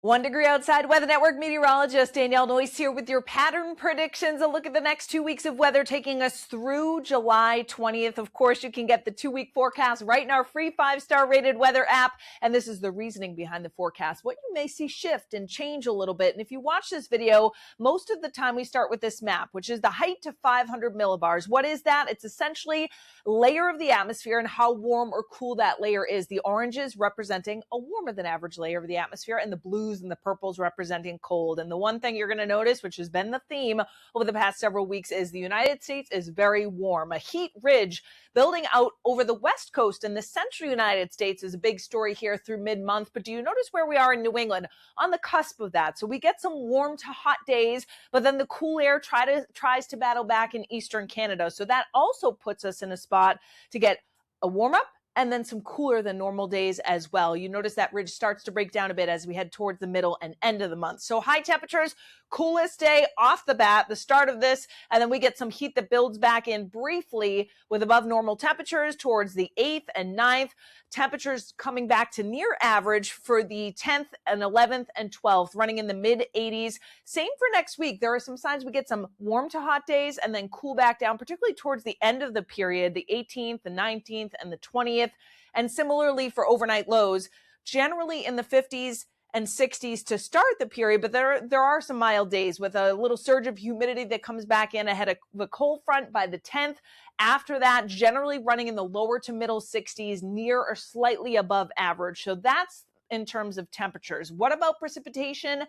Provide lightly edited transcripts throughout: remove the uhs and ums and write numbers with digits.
1 degree outside Weather Network meteorologist Danielle Noyes here with your pattern predictions. A look at the next 2 weeks of weather taking us through July 20th. Of course, you can get the 2-week forecast right in our free 5-star rated weather app. And this is the reasoning behind the forecast, what you may see shift and change a little bit. And if you watch this video, most of the time we start with this map, which is the height to 500 millibars. What is that? It's essentially layer of the atmosphere and how warm or cool that layer is. The oranges representing a warmer than average layer of the atmosphere, and the blues and the purples representing cold. And the one thing you're going to notice, which has been the theme over the past several weeks, is the United States is very warm. A heat ridge building out over the west coast and the central United States is a big story here through mid-month. But do you notice where we are in New England? On the cusp of that. So we get some warm to hot days, but then the cool air tries to battle back in eastern Canada. So that also puts us in a spot to get a warm up and then some cooler than normal days as well. You notice that ridge starts to break down a bit as we head towards the middle and end of the month. So high temperatures, coolest day off the bat, the start of this, and then we get some heat that builds back in briefly with above normal temperatures towards the 8th and 9th. Temperatures coming back to near average for the 10th and 11th and 12th, running in the mid 80s. Same for next week. There are some signs we get some warm to hot days and then cool back down, particularly towards the end of the period, the 18th, the 19th, and the 20th. And similarly for overnight lows, generally in the 50s and 60s to start the period, but there are some mild days with a little surge of humidity that comes back in ahead of the cold front by the 10th. After that, generally running in the lower to middle 60s, near or slightly above average. So that's in terms of temperatures. What about precipitation?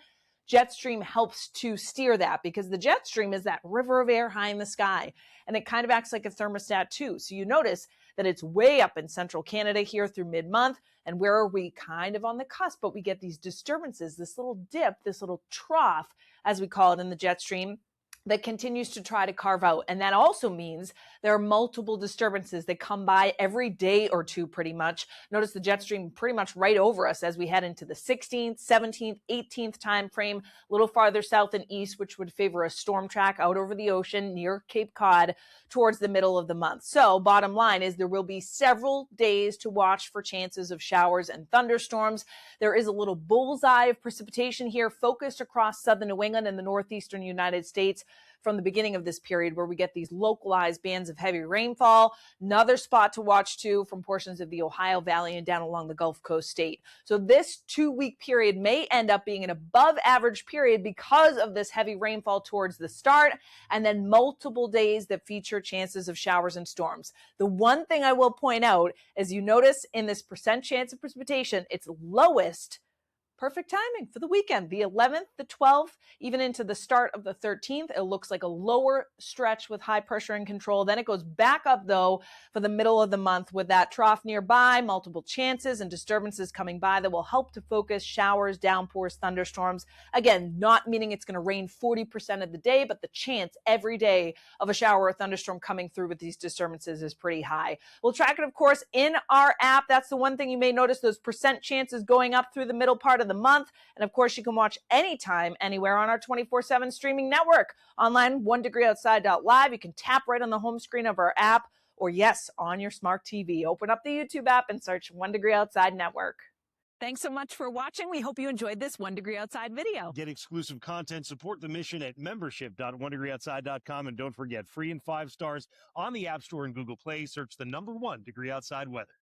Jet stream helps to steer that because the jet stream is that river of air high in the sky, and it kind of acts like a thermostat too. So you notice that it's way up in central Canada here through mid-month. And where are we? Kind of on the cusp, but we get these disturbances, this little dip, this little trough, as we call it in the jet stream, that continues to try to carve out. And that also means there are multiple disturbances that come by every day or two pretty much. Notice the jet stream pretty much right over us as we head into the 16th, 17th, 18th time frame, a little farther south and east, which would favor a storm track out over the ocean near Cape Cod towards the middle of the month. So bottom line is there will be several days to watch for chances of showers and thunderstorms. There is a little bullseye of precipitation here focused across southern New England and the northeastern United States from the beginning of this period, where we get these localized bands of heavy rainfall. Another spot to watch too from portions of the Ohio Valley and down along the Gulf Coast state. So this 2-week period may end up being an above average period because of this heavy rainfall towards the start, and then multiple days that feature chances of showers and storms. The one thing I will point out is you notice in this percent chance of precipitation, it's lowest. Perfect timing for the weekend, the 11th, the 12th, even into the start of the 13th. It looks like a lower stretch with high pressure and control. Then it goes back up, though, for the middle of the month with that trough nearby, multiple chances and disturbances coming by that will help to focus showers, downpours, thunderstorms. Again, not meaning it's going to rain 40% of the day, but the chance every day of a shower or thunderstorm coming through with these disturbances is pretty high. We'll track it, of course, in our app. That's the one thing you may notice, those percent chances going up through the middle part of the month. And of course, you can watch anytime, anywhere on our 24/7 streaming network. Online, 1degreeoutside.live. You can tap right on the home screen of our app, or yes, on your smart TV. Open up the YouTube app and search 1 Degree Outside Network. Thanks so much for watching. We hope you enjoyed this 1 Degree Outside video. Get exclusive content, support the mission at membership.1degreeoutside.com. And don't forget, free and 5 stars on the App Store and Google Play. Search the number 1 Degree Outside Weather.